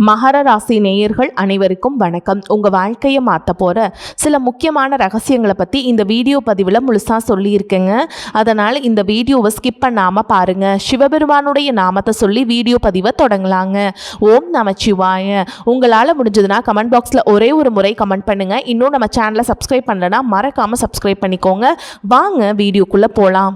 மகர ராசி நேயர்கள் அனைவருக்கும் வணக்கம். உங்கள் வாழ்க்கையை மாற்ற போகிற சில முக்கியமான ரகசியங்களை பற்றி இந்த வீடியோ பதிவில் முழுசாக சொல்லியிருக்கேங்க. அதனால் இந்த வீடியோவை ஸ்கிப் பண்ணாமல் பாருங்கள். சிவபெருமானுடைய நாமத்தை சொல்லி வீடியோ பதிவை தொடங்கலாங்க. ஓம் நமச்சிவாய. உங்களால் முடிஞ்சதுன்னா கமெண்ட் பாக்ஸில் ஒரே ஒரு முறை கமெண்ட் பண்ணுங்கள். இன்னும் நம்ம சேனலை சப்ஸ்கிரைப் பண்ணலைன்னா மறக்காமல் சப்ஸ்கிரைப் பண்ணிக்கோங்க. வாங்க வீடியோக்குள்ளே போகலாம்.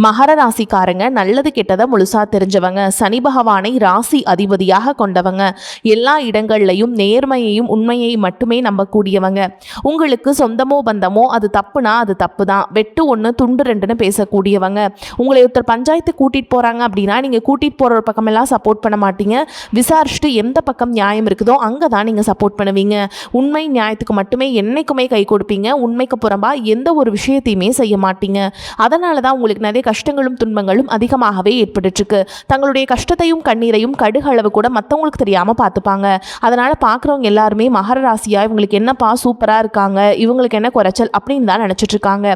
மகர ராசிக்காரங்க நல்லது கெட்டதை முழுசா தெரிஞ்சவங்க. சனி பகவானை ராசி அதிபதியாக கொண்டவங்க. எல்லா இடங்கள்லையும் நேர்மையையும் உண்மையை மட்டுமே நம்பக்கூடியவங்க. உங்களுக்கு சொந்தமோ பந்தமோ அது தப்புனா அது தப்பு தான், வெட்டு ஒன்று துண்டு ரெண்டுன்னு பேசக்கூடியவங்க. உங்களை ஒருத்தர் பஞ்சாயத்து கூட்டிகிட்டு போகிறாங்க அப்படின்னா நீங்கள் கூட்டிகிட்டு போகிற பக்கமெல்லாம் சப்போர்ட் பண்ண மாட்டீங்க. விசாரிச்சுட்டு எந்த பக்கம் நியாயம் இருக்குதோ அங்கே தான் நீங்கள் சப்போர்ட் பண்ணுவீங்க. உண்மை நியாயத்துக்கு மட்டுமே என்னைக்குமே கை கொடுப்பீங்க. உண்மைக்கு புறம்பா எந்த ஒரு விஷயத்தையுமே செய்ய மாட்டீங்க. அதனால தான் உங்களுக்கு நிறைய கஷ்டங்களும் துன்பங்களும் அதிகமாகவே ஏற்பட்டுருக்கு. தங்களுடைய கஷ்டத்தையும் கண்ணீரையும் கடுகளவு கூட மற்றவங்களுக்கு தெரியாமல் பார்த்துப்பாங்க. அதனால் பார்க்குறவங்க எல்லாருமே மகர ராசியா இவங்களுக்கு என்னப்பா சூப்பராக இருக்காங்க, இவங்களுக்கு என்ன குறைச்சல் அப்படின்னு தான் நினச்சிட்டு இருக்காங்க.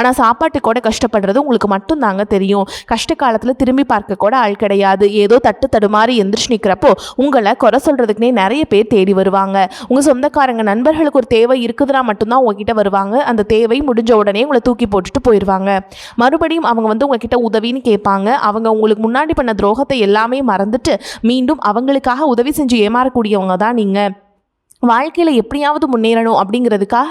ஆனால் சாப்பாட்டு கூட கஷ்டப்படுறது உங்களுக்கு மட்டும் தாங்க தெரியும். கஷ்ட காலத்தில் திரும்பி பார்க்க கூட ஆள் கிடையாது. ஏதோ தட்டு தடுமாறி எந்திரிச்சு நிற்கிறப்போ உங்களை குறை சொல்கிறதுக்குனே நிறைய பேர் தேடி வருவாங்க. உங்கள் சொந்தக்காரங்க நண்பர்களுக்கு ஒரு தேவை இருக்குதுன்னா மட்டும்தான் உங்ககிட்ட வருவாங்க. அந்த தேவை முடிஞ்ச உடனே உங்களை தூக்கி போட்டுட்டு போயிடுவாங்க. மறுபடியும் அவங்க உங்ககிட்ட உதவின்னு கேட்பாங்க. அவங்க உங்களுக்கு முன்னாடி பண்ண துரோகத்தை எல்லாமே மறந்துட்டு மீண்டும் அவங்களுக்காக உதவி செஞ்சு ஏமாறக்கூடியவங்க தான் நீங்க. வாழ்க்கையில் எப்படியாவது முன்னேறணும் அப்படிங்கிறதுக்காக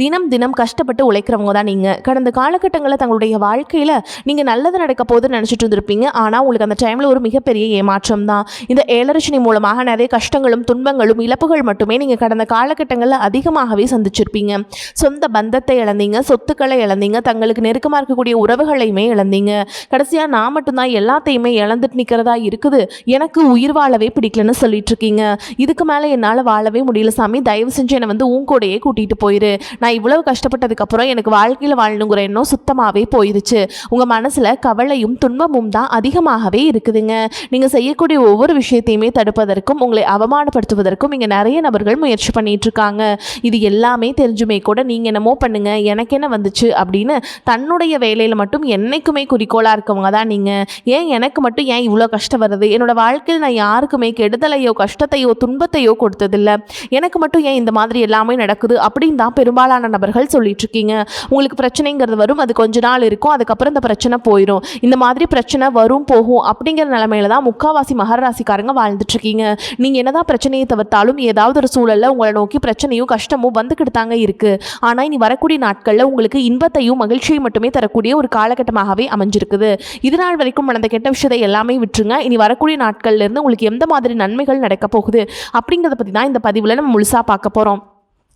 தினம் தினம் கஷ்டப்பட்டு உழைக்கிறவங்க தான் நீங்கள். கடந்த காலகட்டங்களில் தங்களுடைய வாழ்க்கையில் நீங்கள் நல்லது நடக்க போதுன்னு நினச்சிட்டு இருந்திருப்பீங்க. ஆனால் உங்களுக்கு அந்த டைமில் ஒரு மிகப்பெரிய ஏமாற்றம் தான். இந்த ஏழரசனி மூலமாக நிறைய கஷ்டங்களும் துன்பங்களும் இழப்புகள் மட்டுமே நீங்கள் கடந்த காலகட்டங்களில் அதிகமாகவே சந்திச்சிருப்பீங்க. சொந்த பந்தத்தை இழந்தீங்க, சொத்துக்களை இழந்தீங்க, தங்களுக்கு நெருக்கமாக இருக்கக்கூடிய உறவுகளையுமே இழந்தீங்க. கடைசியாக நான் மட்டும்தான் எல்லாத்தையுமே இழந்துட்டு நிற்கிறதா இருக்குது, எனக்கு உயிர் வாழவே பிடிக்கலன்னு சொல்லிட்டு இருக்கீங்க. இதுக்கு மேலே என்னால் வாழவே முடியல சாமி, தயவு செஞ்சு என்னை உன் கூடையே கூட்டிகிட்டு போயிரு. நான் இவ்வளவு கஷ்டப்பட்டதுக்கப்புறம் எனக்கு வாழ்க்கையில் வாழணுங்கிற எண்ணம் சுத்தமாகவே போயிருச்சு. உங்கள் மனசில் கவலையும் துன்பமும் தான் அதிகமாகவே இருக்குதுங்க. நீங்கள் செய்யக்கூடிய ஒவ்வொரு விஷயத்தையுமே தடுப்பதற்கும் உங்களை அவமானப்படுத்துவதற்கும் இங்கே நிறைய நபர்கள் முயற்சி பண்ணிட்டு இருக்காங்க. இது எல்லாமே தெரிஞ்சுமே கூட நீங்கள் என்னமோ பண்ணுங்க, எனக்கு என்ன வந்துச்சு அப்படின்னு தன்னுடைய வேலையில் மட்டும் என்னைக்குமே குறிக்கோளாக இருக்கவங்க தான் நீங்கள். ஏன் எனக்கு மட்டும் ஏன் இவ்வளோ கஷ்டம் வருது, என்னோட வாழ்க்கையில் நான் யாருக்குமே கெடுதலையோ கஷ்டத்தையோ துன்பத்தையோ கொடுத்ததில்லை, எனக்கு மட்டும் ஏன் இந்த மாதிரி எல்லாமே நடக்குது அப்படின்னு தான் பெரும்பாலான நபர்கள் சொல்லிட்டு இருக்கீங்க. உங்களுக்கு பிரச்சனைங்கிறது வரும், அது கொஞ்ச நாள் இருக்கும், அதுக்கப்புறம் இந்த பிரச்சனை போயிடும். இந்த மாதிரி பிரச்சனை வரும் போகும் அப்படிங்கிற நிலைமையில தான் முக்காவாசி மகர ராசிக்காரங்க வாழ்ந்துட்டு இருக்கீங்க. நீங்கள் என்னதான் பிரச்சனையை தவிர்த்தாலும் ஏதாவது ஒரு சூழலில் உங்களை நோக்கி பிரச்சனையும் கஷ்டமும் வந்துக்கிட்டு தாங்க இருக்கு. ஆனால் இனி வரக்கூடிய நாட்களில் உங்களுக்கு இன்பத்தையும் மகிழ்ச்சியும் மட்டுமே தரக்கூடிய ஒரு காலகட்டமாகவே அமைஞ்சிருக்குது. இது நாள் வரைக்கும் நடந்த கெட்ட விஷயத்தை எல்லாமே விட்டுருங்க. இனி வரக்கூடிய நாட்கள்ல இருந்து உங்களுக்கு எந்த மாதிரி நன்மைகள் நடக்க போகுது அப்படிங்கிறத பற்றி தான் இந்த பதிவில் நம்ம முழுசாக பார்க்க போகிறோம்.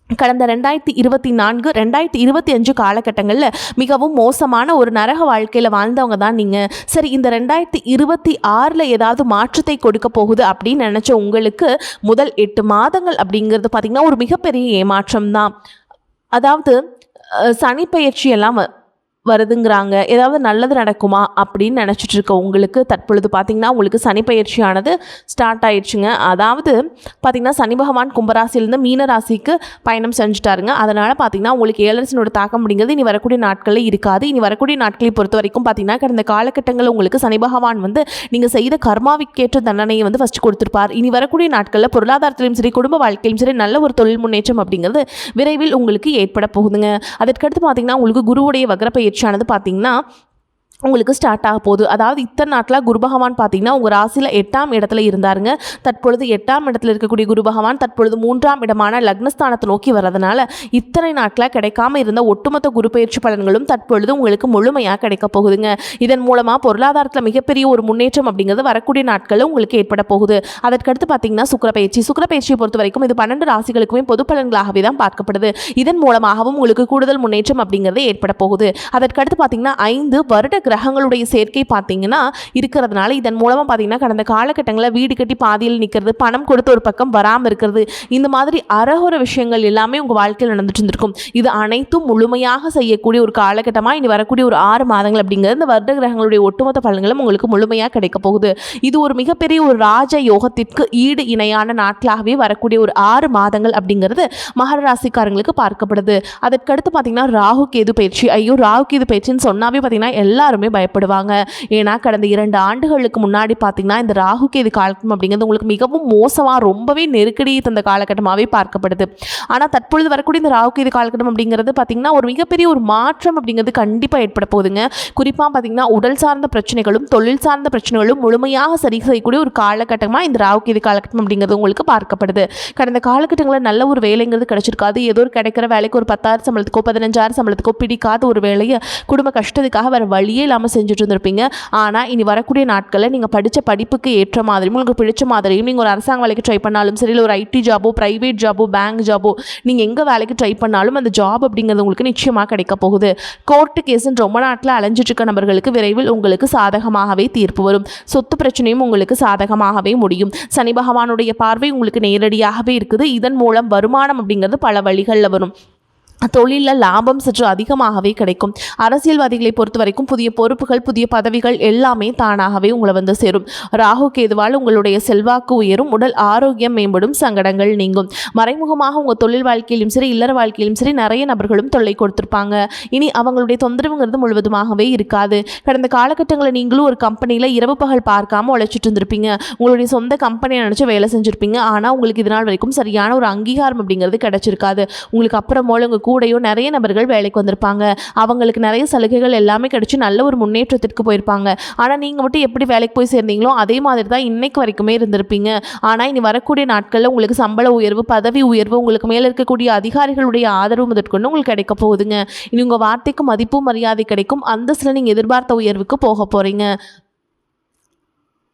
கடந்த 2024 2025 காலகட்டங்களில் மிகவும் மோசமான ஒரு நரக வாழ்க்கையில் வாழ்ந்தவங்க தான் நீங்கள். சரி, இந்த 2026 ஏதாவது மாற்றத்தை கொடுக்க போகுது அப்படின்னு நினச்ச உங்களுக்கு முதல் 8 மாதங்கள் அப்படிங்கிறது பார்த்திங்கன்னா ஒரு மிகப்பெரிய ஏமாற்றம் தான். அதாவது சனி பயிற்சி எல்லாம் வருதுங்கிறாங்க. ஏதாவது நல்லது நடக்குமா அப்படின்னு நினச்சிட்டு இருக்க உங்களுக்கு தற்பொழுது பார்த்திங்கன்னா உங்களுக்கு சனி பயிற்சியானது ஸ்டார்ட் ஆயிடுச்சுங்க. அதாவது பார்த்திங்கன்னா சனி பகவான் கும்பராசிலேருந்து மீன ராசிக்கு பயணம் செஞ்சுட்டாருங்க. அதனால் பார்த்திங்கன்னா உங்களுக்கு ஏழரசனோட தாக்கம் அப்படிங்கிறது இனி வரக்கூடிய நாட்களில் இருக்காது. இனி வரக்கூடிய நாட்களை பொறுத்த வரைக்கும் பார்த்திங்கன்னா கடந்த காலகட்டங்களில் உங்களுக்கு சனி பகவான் நீங்கள் செய்த கர்மாவிற்கேற்ற தண்டனையை ஃபஸ்ட்டு கொடுத்துருப்பார். இனி வரக்கூடிய நாட்களில் பொருளாதாரத்திலும் சரி குடும்ப வாழ்க்கையிலும் சரி நல்ல ஒரு தொழில் முன்னேற்றம் அப்படிங்கிறது விரைவில் உங்களுக்கு ஏற்பட போகுதுங்க. அதற்கடுத்து பார்த்திங்கன்னா உங்களுக்கு குருவுடைய வக்ர பயிற்சியானது பார்த்தீங்கன்னா உங்களுக்கு ஸ்டார்ட் ஆக போகுது. அதாவது இத்தனை நாட்டில் குரு பகவான் பார்த்தீங்கன்னா உங்கள் ராசியில் 8ஆம் இடத்துல இருந்தாருங்க. தற்பொழுது 8ஆம் இடத்துல இருக்கக்கூடிய குரு பகவான் தற்பொழுது 3ஆம் இடமான லக்னஸ்தானத்தை நோக்கி வர்றதுனால இத்தனை நாட்டில் கிடைக்காம இருந்த ஒட்டுமொத்த குரு பயிற்சி பலன்களும் தற்பொழுது உங்களுக்கு முழுமையாக கிடைக்க போகுதுங்க. இதன் மூலமாக பொருளாதாரத்தில் மிகப்பெரிய ஒரு முன்னேற்றம் அப்படிங்கிறது வரக்கூடிய நாட்களில் உங்களுக்கு ஏற்பட போகுது. அதற்கடுத்து பார்த்தீங்கன்னா சுக்கிர பயிற்சியை பொறுத்த வரைக்கும் இது 12 ராசிகளுக்குமே பொது பலன்களாகவே தான் பார்க்கப்படுது. இதன் மூலமாகவும் உங்களுக்கு கூடுதல் முன்னேற்றம் அப்படிங்கிறது ஏற்பட போகுது. அதற்கடுத்து பார்த்தீங்கன்னா 5 வருட கிரகங்களுடைய சேர்க்கை பார்த்தீங்கன்னா இருக்கிறதுனால இதன் மூலமாக பார்த்தீங்கன்னா கடந்த காலகட்டங்களில் வீடு கட்டி பாதியில் நிற்கிறது, பணம் கொடுத்து ஒரு பக்கம் வராமல் இருக்கிறது, இந்த மாதிரி அறகுற விஷயங்கள் எல்லாமே உங்கள் வாழ்க்கையில் நடந்துட்டு இருந்திருக்கும். இது அனைத்தும் முழுமையாக செய்யக்கூடிய ஒரு காலகட்டமாக இனி வரக்கூடிய ஒரு 6 மாதங்கள் அப்படிங்கிறது இந்த வருட கிரகங்களுடைய ஒட்டுமொத்த பலன்களும் உங்களுக்கு முழுமையாக கிடைக்க போகுது. இது ஒரு மிகப்பெரிய ஒரு ராஜ யோகத்திற்கு ஈடு இணையான நாட்களாகவே வரக்கூடிய ஒரு 6 மாதங்கள் அப்படிங்கிறது மகர ராசிக்காரங்களுக்கு பார்க்கப்படுது. அதற்கடுத்து பார்த்தீங்கன்னா ராகு கேது பயிற்சி. ராகு கேது பயிற்சின்னு சொன்னாவே பார்த்தீங்கன்னா எல்லாரும் எல்லாருமே பயப்படுவாங்க. ஏன்னா கடந்த 2 ஆண்டுகளுக்கு முன்னாடி பார்த்தீங்கன்னா இந்த ராகு கேது காலகட்டம் அப்படிங்கிறது உங்களுக்கு மிகவும் மோசமாக ரொம்பவே நெருக்கடியை தந்த காலகட்டமாகவே பார்க்கப்படுது. ஆனால் தற்பொழுது வரக்கூடிய இந்த ராகு கேது காலகட்டம் அப்படிங்கிறது பார்த்தீங்கன்னா ஒரு மிகப்பெரிய ஒரு மாற்றம் அப்படிங்கிறது கண்டிப்பாக ஏற்பட போகுதுங்க. குறிப்பாக பார்த்தீங்கன்னா உடல் சார்ந்த பிரச்சனைகளும் தொழில் சார்ந்த பிரச்சனைகளும் முழுமையாக சரி செய்யக்கூடிய ஒரு காலகட்டமாக இந்த ராகு கேது காலகட்டம் அப்படிங்கிறது உங்களுக்கு பார்க்கப்படுது. கடந்த காலகட்டங்களில் நல்ல ஒரு வேலைங்கிறது கிடைச்சிருக்காது. ஏதோ ஒரு கிடைக்கிற வேலைக்கு ஒரு 10,000 சம்பளத்துக்கோ 15,000 சம்பளத்துக்கோ பிடிக்காத ஒரு வேலையை குடும்ப கஷ்டத்துக்காக வேறு வழியே இல்லாமல் செஞ்சுட்டு இருந்திருப்பீங்க. ஆனால் இனி வரக்கூடிய நாட்களில் நீங்கள் படித்த படிப்புக்கு ஏற்ற மாதிரியும் உங்களுக்கு பிடிச்ச மாதிரியும் நீங்கள் ஒரு அரசாங்க வேலைக்கு ட்ரை பண்ணாலும் சரி, இல்லை ஒரு ஐடி ஜாபோ ப்ரைவேட் ஜாபோ பேங்க் ஜாபோ நீங்கள் எங்கே வேலைக்கு ட்ரை பண்ணாலும் அந்த ஜாப் அப்படிங்கிறது உங்களுக்கு நிச்சயமாக கிடைக்க போகுது. கோர்ட்டு கேஸுன்னு ரொம்ப நாட்டில் அலைஞ்சிட்டு இருக்க நபர்களுக்கு விரைவில் உங்களுக்கு சாதகமாகவே தீர்ப்பு வரும். சொத்து பிரச்சனையும் உங்களுக்கு சாதகமாகவே முடியும். சனி பகவானுடைய பார்வை உங்களுக்கு நேரடியாகவே இருக்குது. இதன் மூலம் வருமானம் அப்படிங்கிறது பல வழிகளில் வரும். தொழிலில் லாபம் சற்று அதிகமாகவே கிடைக்கும். அரசியல்வாதிகளை பொறுத்த வரைக்கும் புதிய பொறுப்புகள் புதிய பதவிகள் எல்லாமே தானாகவே உங்களை வந்து சேரும். ராகு கேதுவால் உங்களுடைய செல்வாக்கு உயரும். உடல் ஆரோக்கியம் மேம்படும். சங்கடங்கள் நீங்கும். மறைமுகமாக உங்கள் தொழில் வாழ்க்கையிலும் சரி இல்லற வாழ்க்கையிலும் சரி நிறைய நபர்களும் தொல்லை கொடுத்துருப்பாங்க. இனி அவங்களுடைய தொந்தரவுங்கிறது முழுவதுமாகவே இருக்காது. கடந்த காலகட்டங்களில் நீங்களும் ஒரு கம்பெனியில் இரவு பகல் பார்க்காம உழைச்சிட்டு இருந்திருப்பீங்க. உங்களுடைய சொந்த கம்பெனியை நினச்சி வேலை செஞ்சுருப்பீங்க. ஆனால் உங்களுக்கு இது நாள் வரைக்கும் சரியான ஒரு அங்கீகாரம் அப்படிங்கிறது கிடைச்சிருக்காது. உங்களுக்கு அப்புறமோல உங்கள் கூடையோ நிறைய நபர்கள் வேலைக்கு வந்திருப்பாங்க. அவங்களுக்கு நிறைய சலுகைகள் எல்லாமே கிடைச்சி நல்ல ஒரு முன்னேற்றத்திற்கு போயிருப்பாங்க. ஆனால் நீங்கள் மட்டும் எப்படி வேலைக்கு போய் சேர்ந்தீங்களோ அதே மாதிரி தான் இன்னைக்கு வரைக்குமே இருந்திருப்பீங்க. ஆனால் இனி வரக்கூடிய நாட்களில் உங்களுக்கு சம்பள உயர்வு பதவி உயர்வு உங்களுக்கு மேலே இருக்கக்கூடிய அதிகாரிகளுடைய ஆதரவு முதற்கொண்டு உங்களுக்கு கிடைக்க போகுதுங்க. இனி உங்கள் வார்த்தைக்கு மதிப்பும் மரியாதை கிடைக்கும். அந்தஸ்தில் நீங்கள் எதிர்பார்த்த உயர்வுக்கு போக போகிறீங்க.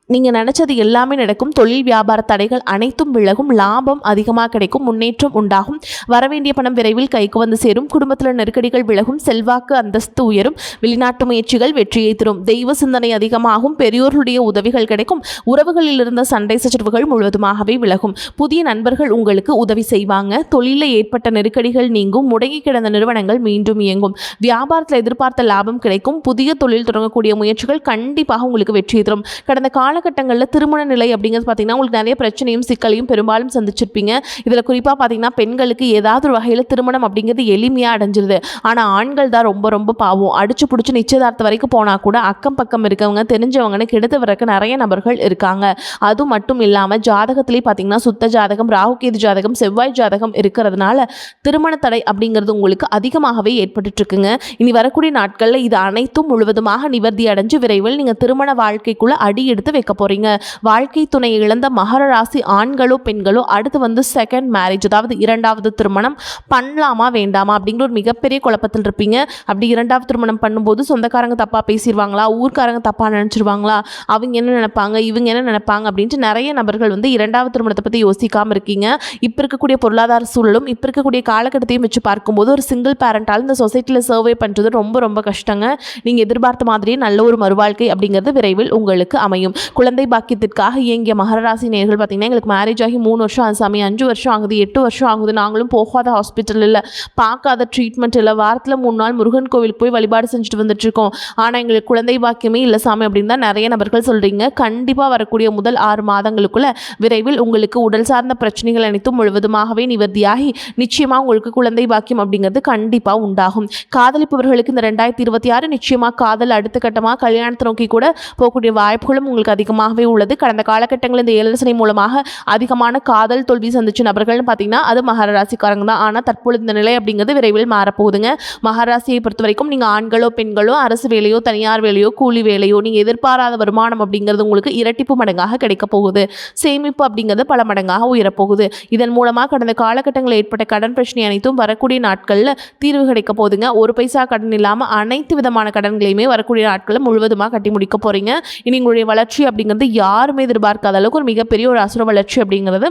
நீங்கள் நினச்சது எல்லாமே நடக்கும். தொழில் வியாபார தடைகள் அனைத்தும் விலகும். லாபம் அதிகமாக கிடைக்கும். முன்னேற்றம் உண்டாகும். வரவேண்டிய பணம் விரைவில் கைக்கு வந்து சேரும். குடும்பத்தில் நெருக்கடிகள் விலகும். செல்வாக்கு அந்தஸ்து உயரும். வெளிநாட்டு முயற்சிகள் வெற்றியை தரும். தெய்வ சிந்தனை அதிகமாகும். பெரியோர்களுடைய உதவிகள் கிடைக்கும். உறவுகளில் இருந்த சண்டை சச்சரவுகள் முழுவதுமாகவே விலகும். புதிய நண்பர்கள் உங்களுக்கு உதவி செய்வாங்க. தொழிலில் ஏற்பட்ட நெருக்கடிகள் நீங்கும். முடங்கி கிடந்த நிறுவனங்கள் மீண்டும் இயங்கும். வியாபாரத்தில் எதிர்பார்த்த லாபம் கிடைக்கும். புதிய தொழில் தொடங்கக்கூடிய முயற்சிகள் கண்டிப்பாக உங்களுக்கு வெற்றியை தரும். கடந்த காலகட்டங்களில் திருமண நிலை அப்படிங்கிறது பார்த்தீங்கன்னா உங்களுக்கு நிறைய பிரச்சனையும் சிக்கலையும் பெரும்பாலும் சந்திச்சிருப்பீங்க. இதில் குறிப்பாக பார்த்தீங்கன்னா பெண்களுக்கு ஏதாவது ஒரு வகையில் திருமணம் அப்படிங்கிறது எளிமையாக அடைஞ்சிருது. ஆனால் ஆண்கள் தான் ரொம்ப ரொம்ப பாவம். அடிச்சு பிடிச்சி நிச்சயதார்த்தம் வரைக்கும் போனால் கூட அக்கம் பக்கம் இருக்கவங்க தெரிஞ்சவங்கன்னு கெடுத்து வரக்கு நிறைய நபர்கள் இருக்காங்க. அது மட்டும் இல்லாமல் ஜாதகத்திலே பார்த்தீங்கன்னா சுத்த ஜாதகம் ராகு கேது ஜாதகம் செவ்வாய் ஜாதகம் இருக்கிறதுனால திருமண தடை அப்படிங்கிறது உங்களுக்கு அதிகமாகவே ஏற்பட்டு இருக்குங்க. இனி வரக்கூடிய நாட்களில் இது அனைத்தும் முழுவதுமாக நிவர்த்தி அடைஞ்சு விரைவில் நீங்கள் திருமண வாழ்க்கைக்குள்ள அடி எடுத்து வைக்க போறீங்க. வாழ்க்கை துணை இழந்த மகர ராசி ஆண்களோ பெண்களோ அடுத்து வந்து செகண்ட் மேரேஜ் அதாவது இரண்டாவது திருமணம் பண்ணலாமா வேண்டாமா அப்படிங்கிற ஒரு மிகப்பெரிய குழப்பத்தில் இருப்பீங்க. அப்படி இரண்டாவது திருமணம் பண்ணும்போது சொந்தக்காரங்க தப்பாக பேசிடுவாங்களா, ஊர்க்காரங்க தப்பாக நினச்சிருவாங்களா, அவங்க என்ன நினைப்பாங்க இவங்க என்ன நினைப்பாங்க அப்படின்ட்டு நிறைய நபர்கள் வந்து இரண்டாவது திருமணத்தை பற்றி யோசிக்காமல் இருக்கீங்க. இப்போ இருக்கக்கூடிய பொருளாதார சூழலும் இப்போ இருக்கக்கூடிய காலகட்டத்தையும் வச்சு பார்க்கும்போது ஒரு சிங்கிள் பேரண்டால் இந்த சொசைட்டியில் சர்வே பண்ணுறது ரொம்ப ரொம்ப கஷ்டங்க. நீங்கள் எதிர்பார்த்த மாதிரியே நல்ல ஒரு மறுவாழ்க்கை அப்படிங்கிறது விரைவில் உங்களுக்கு அமையும். குழந்தை பாக்கியத்திற்காக இயங்கிய மகர ராசி நேயர்கள் பார்த்தீங்கன்னா எங்களுக்கு மேரேஜ் ஆகி 3 வருஷம் ஆகுது சாமி, 5 வருஷம் ஆகுது, 8 வருஷம் ஆகுது, நாங்களும் போகாத ஹாஸ்பிட்டல் இல்லை, பார்க்காத ட்ரீட்மெண்ட் இல்லை, வாரத்தில் 3 நாள் முருகன் கோவிலுக்கு போய் வழிபாடு செஞ்சுட்டு வந்துட்டு இருக்கோம், ஆனால் எங்களுக்கு குழந்தை பாக்கியமே இல்லை சாமி அப்படின்னு தான் நிறைய நபர்கள் சொல்கிறீங்க. கண்டிப்பாக வரக்கூடிய முதல் 6 மாதங்களுக்குள்ள விரைவில் உங்களுக்கு உடல் சார்ந்த பிரச்சனைகள் அனைத்தும் முழுவதுமாகவே நிவர்த்தியாகி நிச்சயமாக உங்களுக்கு குழந்தை பாக்கியம் அப்படிங்கிறது கண்டிப்பாக உண்டாகும். காதலிப்பவர்களுக்கு இந்த 2026 நிச்சயமாக காதல் அடுத்த கட்டமாக கல்யாணத்தை நோக்கி கூட போகக்கூடிய வாய்ப்புகளும் உங்களுக்கு அதிகமாகவே உள்ளது. கடந்த காலகட்டங்களில் இந்த 7 சனி மூலமாக அதிகமான காதல் தோல்வி சந்திச்ச நபர்கள்னு பார்த்தீங்கன்னா அது மகர ராசிக்காரங்க தான். ஆனால் தற்பொழுது இந்த நிலை அப்படிங்கிறது விரைவில் மாறப்போகுதுங்க. மகர ராசியை பொறுத்த வரைக்கும் நீங்கள் ஆண்களோ பெண்களோ அரசு வேலையோ தனியார் வேலையோ கூலி வேலையோ நீங்கள் எதிர்பாராத வருமானம் அப்படிங்கிறது உங்களுக்கு இரட்டிப்பு மடங்காக கிடைக்க போகுது. சேமிப்பு அப்படிங்கிறது பல மடங்காக உயரப்போகுது. இதன் மூலமாக கடந்த காலகட்டங்களில் ஏற்பட்ட கடன் பிரச்சனை அனைத்தும் வரக்கூடிய நாட்களில் தீர்வு கிடைக்க போகுதுங்க. ஒரு பைசா கடன் இல்லாமல் அனைத்து விதமான கடன்களையுமே வரக்கூடிய நாட்களில் முழுவதுமாக கட்டி முடிக்க போகிறீங்க. இனி உங்களுடைய வளர்ச்சி அப்படிங்கிறது யாருமே எதிர்பார்க்காத அளவுக்கு ஒரு மிகப்பெரிய ஒரு அசுர வளர்ச்சி அப்படிங்கிறது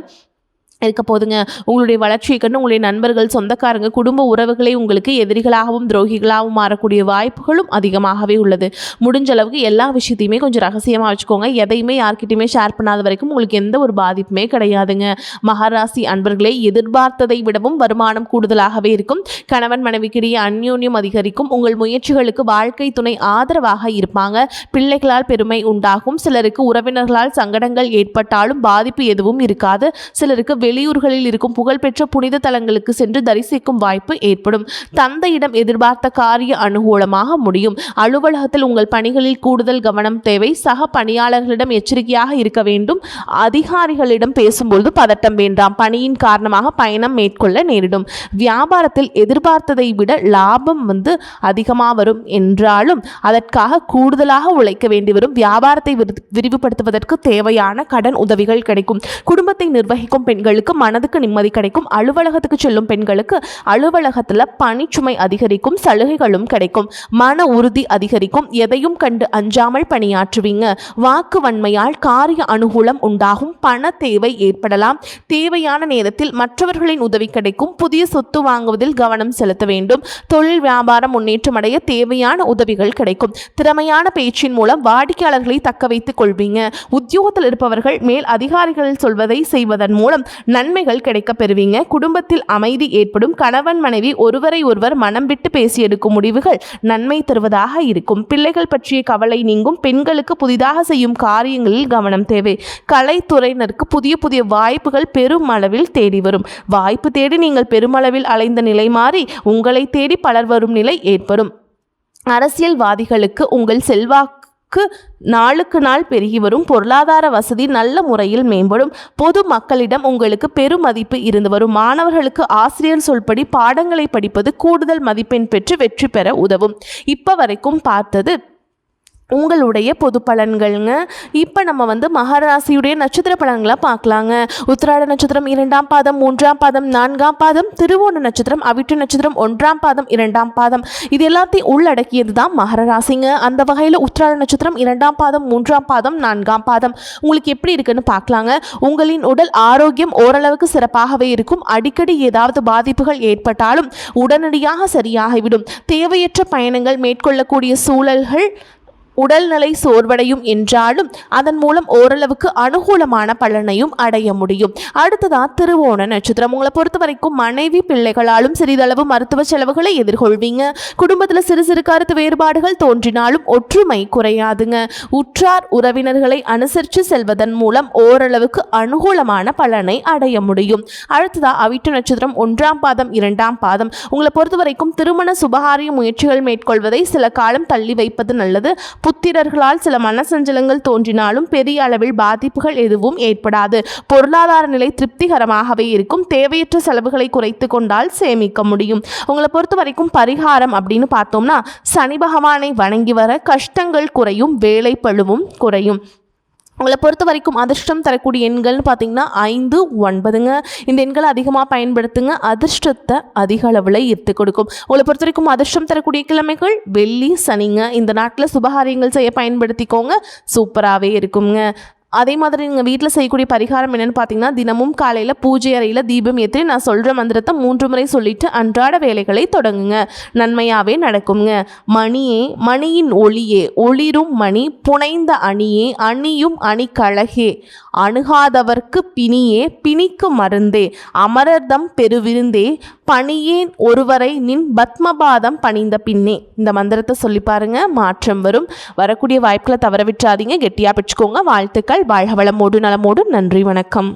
இருக்க போதுங்க. உங்களுடைய வளர்ச்சியை கண்டு உங்களுடைய நண்பர்கள் சொந்தக்காரங்க குடும்ப உறவுகளை உங்களுக்கு எதிரிகளாகவும் துரோகிகளாகவும் மாறக்கூடிய வாய்ப்புகளும் அதிகமாகவே உள்ளது. முடிஞ்ச அளவுக்கு எல்லா விஷயத்தையுமே கொஞ்சம் ரகசியமாக வச்சுக்கோங்க. எதையுமே யார்கிட்டையுமே ஷேர் பண்ணாத வரைக்கும் உங்களுக்கு எந்த ஒரு பாதிப்புமே கிடையாதுங்க. மகராசி அன்பர்களே, எதிர்பார்த்ததை விடவும் வருமானம் கூடுதலாகவே இருக்கும். கணவன் மனைவிக்கிடையே அந்யோன்யம் அதிகரிக்கும். உங்கள் முயற்சிகளுக்கு வாழ்க்கை துணை ஆதரவாக இருப்பாங்க. பிள்ளைகளால் பெருமை உண்டாகும். சிலருக்கு உறவினர்களால் சங்கடங்கள் ஏற்பட்டாலும் பாதிப்பு எதுவும் இருக்காது. சிலருக்கு வெளியூர்களில் இருக்கும் புகழ்பெற்ற புனித தலங்களுக்கு சென்று தரிசிக்கும் வாய்ப்பு ஏற்படும். தந்தையிடம் எதிர்பார்த்த காரிய அனுகூலமாக முடியும். அலுவலகத்தில் உங்கள் பணிகளில் கூடுதல் கவனம் தேவை. சக பணியாளர்களிடம் எச்சரிக்கையாக இருக்க வேண்டும். அதிகாரிகளிடம் பேசும்பொழுது பதட்டம் வேண்டாம். பணியின் காரணமாக பயணம் மேற்கொள்ள நேரிடும். வியாபாரத்தில் எதிர்பார்த்ததை விட லாபம் அதிகமாக வரும் என்றாலும் அதற்காக கூடுதலாக உழைக்க வேண்டி வரும். வியாபாரத்தை விரிவுபடுத்துவதற்கு தேவையான கடன் உதவிகள் கிடைக்கும். குடும்பத்தை நிர்வகிக்கும் பெண்களுக்கு மனதுக்கு நிம்மதி கிடைக்கும். அலுவலகத்துக்கு செல்லும் பெண்களுக்கு அலுவலகத்தில் பணிச்சுமை அதிகரிக்கும். சலுகைகளும் கிடைக்கும். மன உறுதி அதிகரிக்கும். எதையும் கண்டு அஞ்சாமல் பணியாற்றுவீங்க. வாக்கு வன்மையால் காரிய அனுகூலம் உண்டாகும். பண தேவை ஏற்படலாம். தேவையான நேரத்தில் மற்றவர்களின் உதவி கிடைக்கும். புதிய சொத்து வாங்குவதில் கவனம் செலுத்த வேண்டும். தொழில் வியாபாரம் முன்னேற்றம் அடைய தேவையான உதவிகள் கிடைக்கும். திறமையான பேச்சின் மூலம் வாடிக்கையாளர்களை தக்க வைத்துக் கொள்வீங்க. உத்தியோகத்தில் இருப்பவர்கள் மேல் அதிகாரிகள் சொல்வதை செய்வதன் மூலம் நன்மைகள் கிடைக்க பெறுவீங்க. குடும்பத்தில் அமைதி ஏற்படும். கணவன் மனைவி ஒருவரை ஒருவர் மனம் விட்டு பேசி எடுக்கும் முடிவுகள் நன்மை தருவதாக இருக்கும். பிள்ளைகள் பற்றிய கவலை நீங்கும். பெண்களுக்கு புதிதாக செய்யும் காரியங்களில் கவனம் தேவை. கலைத்துறையினருக்கு புதிய புதிய வாய்ப்புகள் பெருமளவில் தேடி வரும். வாய்ப்பு தேடி நீங்கள் பெருமளவில் அலைந்த நிலை மாறி உங்களை தேடி பலர் வரும் நிலை ஏற்படும். அரசியல்வாதிகளுக்கு உங்கள் செல்வாக்கு நாளுக்கு நாள் பெருகி வரும். பொருளாதார வசதி நல்ல முறையில் மேம்படும். பொது மக்களிடம் உங்களுக்கு பெருமதிப்பு இருந்து வரும். மாணவர்களுக்கு ஆசிரியர் சொல்படி பாடங்களை படிப்பது கூடுதல் மதிப்பெண் பெற்று வெற்றி பெற உதவும். இப்போ வரைக்கும் பார்த்தது உங்களுடைய பொது பலன்கள்ங்க. இப்போ நம்ம மகராசியுடைய நட்சத்திர பலன்களை பார்க்கலாங்க. உத்திராட நட்சத்திரம் 2ஆம் பாதம் 3ஆம் பாதம் 4ஆம் பாதம், திருவோண நட்சத்திரம் அவிட்ட நட்சத்திரம் 1ஆம் பாதம் 2ஆம் பாதம், இது எல்லாத்தையும் உள்ளடக்கியது தான் மகர ராசிங்க. அந்த வகையில் உத்திராட நட்சத்திரம் 2ஆம் பாதம் 3ஆம் பாதம் 4ஆம் பாதம் உங்களுக்கு எப்படி இருக்குன்னு பார்க்கலாங்க. உங்களின் உடல் ஆரோக்கியம் ஓரளவுக்கு சிறப்பாகவே இருக்கும். அடிக்கடி ஏதாவது பாதிப்புகள் ஏற்பட்டாலும் உடனடியாக சரியாகிவிடும். தேவையற்ற பயணங்கள் மேற்கொள்ளக்கூடிய சூழல்கள் உடல்நிலை சோர்வடையும் என்றாலும் அதன் மூலம் ஓரளவுக்கு அனுகூலமான பலனையும் அடைய முடியும். அடுத்ததான் திருவோண நட்சத்திரம். உங்களை பொறுத்த வரைக்கும் மனைவி பிள்ளைகளாலும் சிறிதளவு மருத்துவ செலவுகளை எதிர்கொள்வீங்க. குடும்பத்தில் சிறு சிறு கருத்து வேறுபாடுகள் தோன்றினாலும் ஒற்றுமை குறையாதுங்க. உற்றார் உறவினர்களை அனுசரித்து செல்வதன் மூலம் ஓரளவுக்கு அனுகூலமான பலனை அடைய முடியும். அடுத்ததா அவிட்ட நட்சத்திரம் 1ஆம் பாதம் 2ஆம் பாதம். உங்களை பொறுத்த வரைக்கும் திருமண சுபகாரிய முயற்சிகள் மேற்கொள்வதை சில காலம் தள்ளி வைப்பது நல்லது. புத்திரர்களால் சில மனசஞ்சலங்கள் தோன்றினாலும் பெரிய அளவில் பாதிப்புகள் எதுவும் ஏற்படாது. பொருளாதார நிலை திருப்திகரமாகவே இருக்கும். தேவையற்ற செலவுகளை குறைத்து கொண்டால் சேமிக்க முடியும். உங்களை பொறுத்த வரைக்கும் பரிகாரம் அப்படின்னு பார்த்தோம்னா சனி பகவானை வணங்கி வர கஷ்டங்கள் குறையும். வேலை பளுவும் குறையும். உங்களை பொறுத்த வரைக்கும் அதிர்ஷ்டம் தரக்கூடிய எண்கள்னு பார்த்தீங்கன்னா 5, 9ங்க. இந்த எண்களை அதிகமாக பயன்படுத்துங்க. அதிர்ஷ்டத்தை அதிக அளவில் ஈர்த்து கொடுக்கும். உங்களை பொறுத்த வரைக்கும் அதிர்ஷ்டம் தரக்கூடிய கிழமைகள் வெள்ளி, சனிங்க. இந்த நாட்டில் சுபகாரியங்கள் செய்ய பயன்படுத்திக்கோங்க. சூப்பராகவே இருக்குங்க. அதே மாதிரி நீங்கள் வீட்டில் செய்யக்கூடிய பரிகாரம் என்னென்னு பார்த்தீங்கன்னா தினமும் காலையில் பூஜை அறையில் தீபம் ஏற்றி நான் சொல்கிற மந்திரத்தை 3 முறை சொல்லிவிட்டு அன்றாட வேலைகளை தொடங்குங்க. நன்மையாகவே நடக்குங்க. மணியே மணியின் ஒளியே ஒளிரும் மணி புனைந்த அணியே அணியும் அணிக்கழகே அணுகாதவர்க்கு பிணியே பிணிக்கு மருந்தே அமரர்தம் பெருவிருந்தே பணியேன் ஒருவரை நின் பத்மபாதம் பணிந்த பின்னே. இந்த மந்திரத்தை சொல்லி பாருங்க, மாற்றம் வரும். வரக்கூடிய வாய்ப்புகளை தவற விட்டுறாதீங்க. கெட்டியாக பிடிச்சுக்கோங்க. வாழ்த்துக்கள். வாழ்க வளமோடு நலமோடு. நன்றி, வணக்கம்.